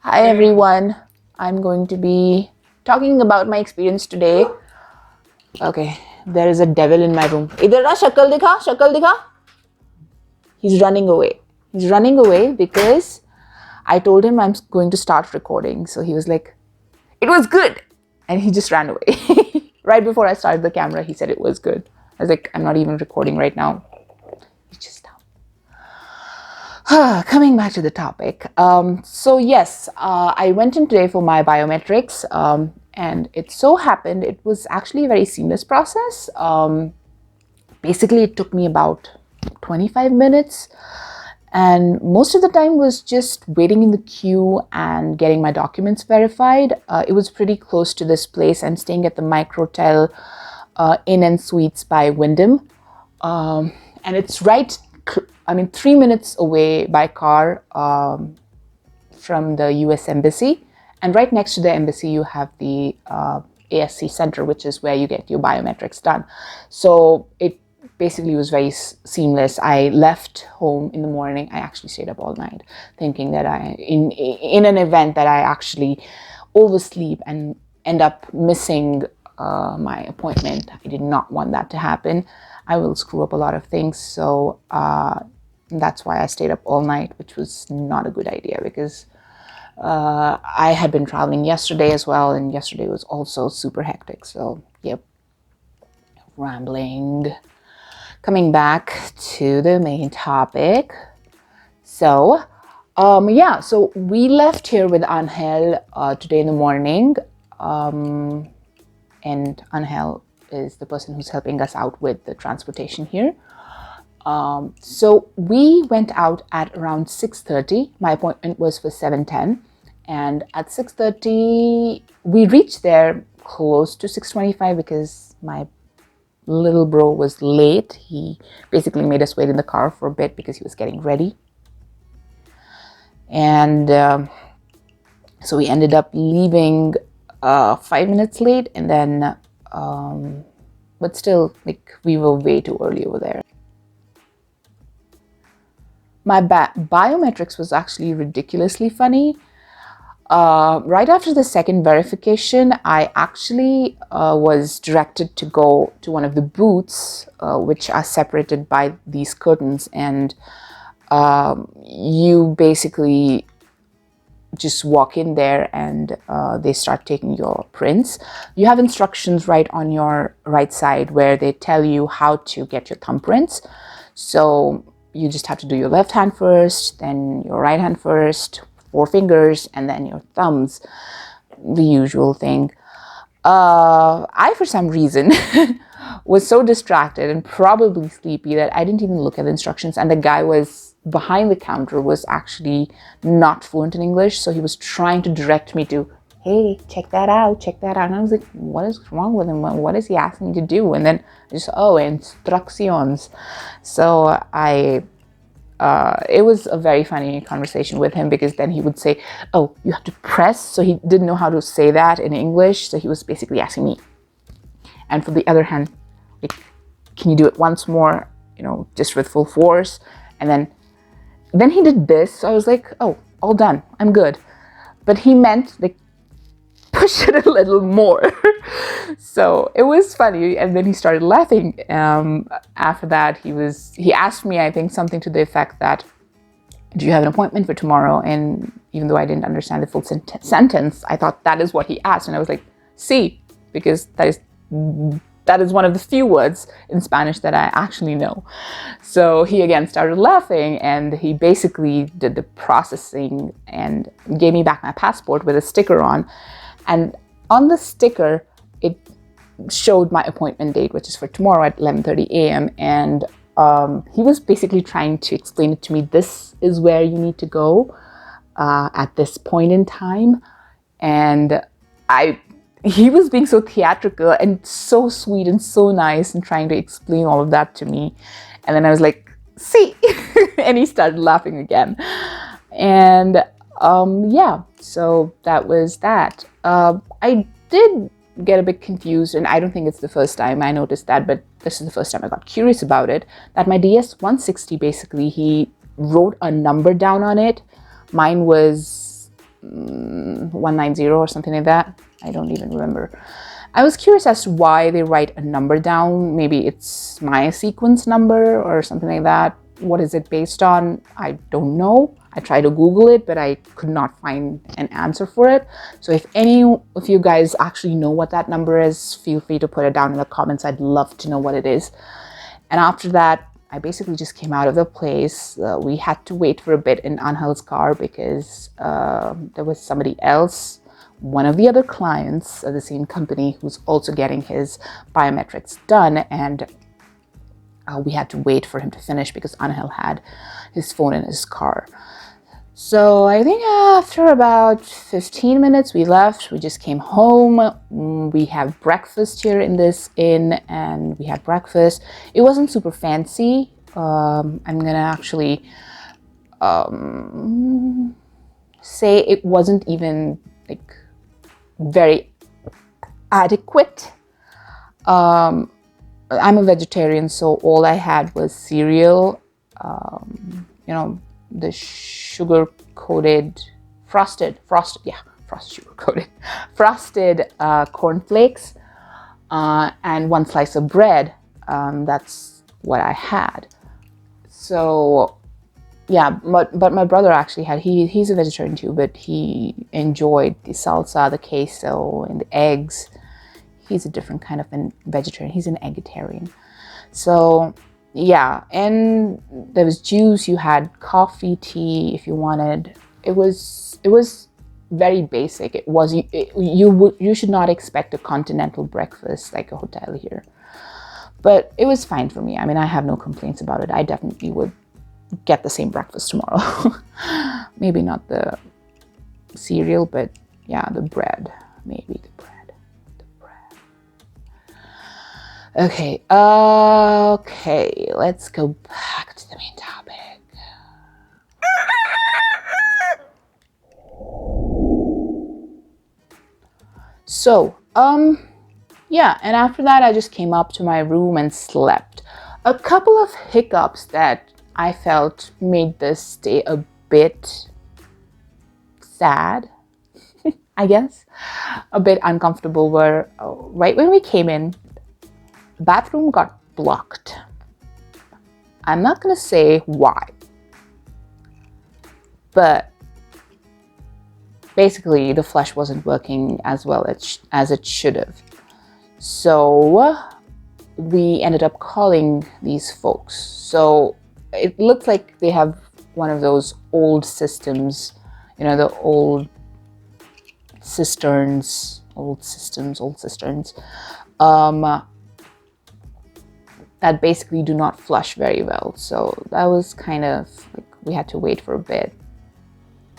Hi everyone, I'm going to be talking about my experience today. Okay, there is a devil in my room. Idhar aa, shakal dikha, shakal dikha. He's running away. He's running away because I told him I'm going to start recording. So he was like, it was good. And he just ran away. Right before I started the camera, he said it was good. I was like, I'm not even recording right now. He's just down. Coming back to the topic. So yes, I went in today for my biometrics, and it so happened it was actually a very seamless process. Basically, it took me about 25 minutes, and most of the time was just waiting in the queue and getting my documents verified. It was pretty close to this place. I'm staying at the Microtel Inn and Suites by Wyndham, and it's right. 3 minutes away by car from the US Embassy. And right next to the embassy, you have the ASC Center, which is where you get your biometrics done. So it basically was very seamless. I left home in the morning. I actually stayed up all night thinking that in an event that I actually oversleep and end up missing my appointment. I did not want that to happen. I will screw up a lot of things. So that's why I stayed up all night, which was not a good idea because I had been traveling yesterday as well, and yesterday was also super hectic. So, yep, rambling. Coming back to the main topic. So, so we left here with Angel today in the morning, and Angel is the person who's helping us out with the transportation here. So we went out at around 6:30. My appointment was for 7:10. And at 6:30, we reached there close to 6:25 because my little bro was late. He basically made us wait in the car for a bit because he was getting ready. And so we ended up leaving 5 minutes late, and then, but still, like, we were way too early over there. My biometrics was actually ridiculously funny. Right after the second verification, I actually was directed to go to one of the booths, which are separated by these curtains, and you basically just walk in there and they start taking your prints. You have instructions right on your right side where they tell you how to get your thumbprints. So you just have to do your left hand first, then your right hand first, 4 fingers, and then your thumbs, the usual thing. I, for some reason, was so distracted and probably sleepy that I didn't even look at the instructions, and the guy was behind the counter was actually not fluent in English, so he was trying to direct me to, hey, check that out. And I was like, what is wrong with him? What is he asking me to do? And then instrucciones. So it was a very funny conversation with him because then he would say, oh, you have to press. So he didn't know how to say that in English. So he was basically asking me. And for the other hand, like, can you do it once more, just with full force? And then he did this. So I was like, oh, all done. I'm good. But he meant, like, push it a little more. So it was funny, and then he started laughing. After that, he asked me, I think, something to the effect that, do you have an appointment for tomorrow? And even though I didn't understand the full sentence, I thought that is what he asked, and I was like, sí, because that is one of the few words in Spanish that I actually know. So he again started laughing, and he basically did the processing and gave me back my passport with a sticker on. And on the sticker, it showed my appointment date, which is for tomorrow at 11:30 a.m. And he was basically trying to explain it to me. This is where you need to go at this point in time. And he was being so theatrical and so sweet and so nice and trying to explain all of that to me. And then I was like, see, and he started laughing again. And so that was that. I did get a bit confused, and I don't think it's the first time I noticed that, but this is the first time I got curious about it, that my DS-160, basically, he wrote a number down on it. Mine was 190 or something like that. I don't even remember. I was curious as to why they write a number down. Maybe it's my sequence number or something like that. What is it based on? I don't know. I tried to Google it, but I could not find an answer for it. So if any of you guys actually know what that number is, feel free to put it down in the comments. I'd love to know what it is. And after that, I basically just came out of the place. We had to wait for a bit in Angel's car because there was somebody else, one of the other clients of the same company, who's also getting his biometrics done. And we had to wait for him to finish because Angel had his phone in his car. So I think after about 15 minutes, we left. We just came home. We have breakfast here in this inn, and we had breakfast. It wasn't super fancy. I'm gonna actually say it wasn't even like very adequate. I'm a vegetarian, so all I had was cereal. You know, the sugar-coated, frosted cornflakes, and one slice of bread. That's what I had. So yeah, but my brother actually had, he's a vegetarian too, but he enjoyed the salsa, the queso, and the eggs. He's a different kind of a vegetarian. He's an eggitarian. So yeah, and there was juice. You had coffee, tea if you wanted. It was very basic. It was you should not expect a continental breakfast like a hotel here, but it was fine for me. I mean, I have no complaints about it. I definitely would get the same breakfast tomorrow. Maybe not the cereal, but yeah, the bread, maybe the bread. Okay, let's go back to the main topic. So, yeah, and after that, I just came up to my room and slept. A couple of hiccups that I felt made this stay a bit sad, I guess, a bit uncomfortable were right when we came in, bathroom got blocked. I'm not gonna say why, but basically the flush wasn't working as well as it should have. So we ended up calling these folks. So it looks like they have one of those old systems, you know, the old cisterns, that basically do not flush very well. So that was kind of like, we had to wait for a bit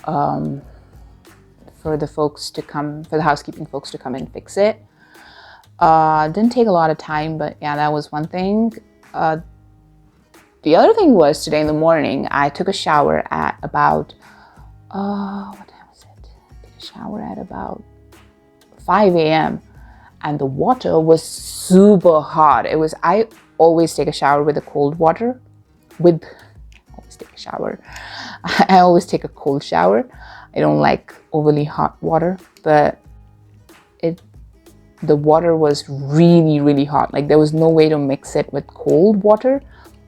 for the folks to come, for the housekeeping folks to come and fix it. Didn't take a lot of time, but yeah, that was one thing. The other thing was today in the morning, I took a shower at about, what time was it? I took a shower at about 5 a.m. and the water was super hot. I always take a shower with the cold water. I always take a cold shower. I don't like overly hot water, but the water was really, really hot. Like there was no way to mix it with cold water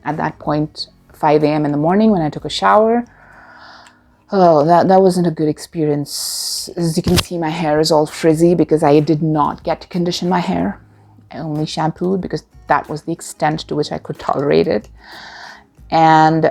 at that point, 5 a.m. in the morning when I took a shower. Oh, that wasn't a good experience. As you can see, my hair is all frizzy because I did not get to condition my hair. I only shampooed because that was the extent to which I could tolerate it. And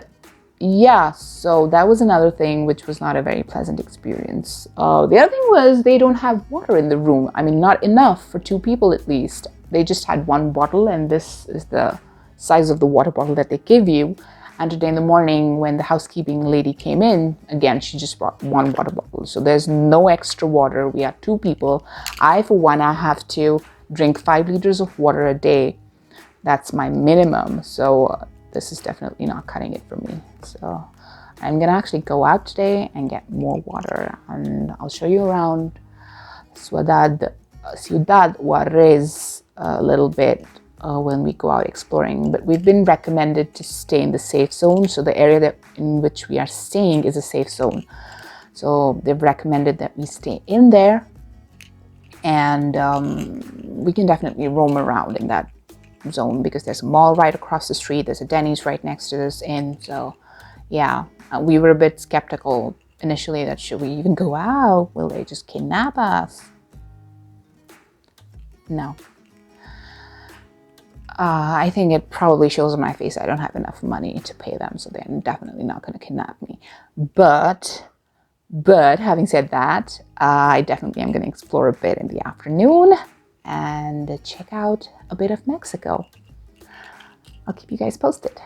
yeah, so that was another thing which was not a very pleasant experience. The other thing was they don't have water in the room. I mean, not enough for 2 people at least. They just had 1 bottle, and this is the size of the water bottle that they give you. And today in the morning when the housekeeping lady came in, again, she just brought 1 water bottle. So there's no extra water. We are 2 people. I, for one, I have to drink 5 liters of water a day. That's my minimum. So this is definitely not cutting it for me. So I'm gonna actually go out today and get more water, and I'll show you around Ciudad Juarez a little bit when we go out exploring. But we've been recommended to stay in the safe zone. So the area in which we are staying is a safe zone. So they've recommended that we stay in there, and we can definitely roam around in that zone because there's a mall right across the street. There's a Denny's right next to this inn. So yeah, we were a bit skeptical initially that should we even go out? Will they just kidnap us? No. I think it probably shows on my face I don't have enough money to pay them, so they're definitely not going to kidnap me. But having said that, I definitely am going to explore a bit in the afternoon and check out a bit of Mexico. I'll keep you guys posted.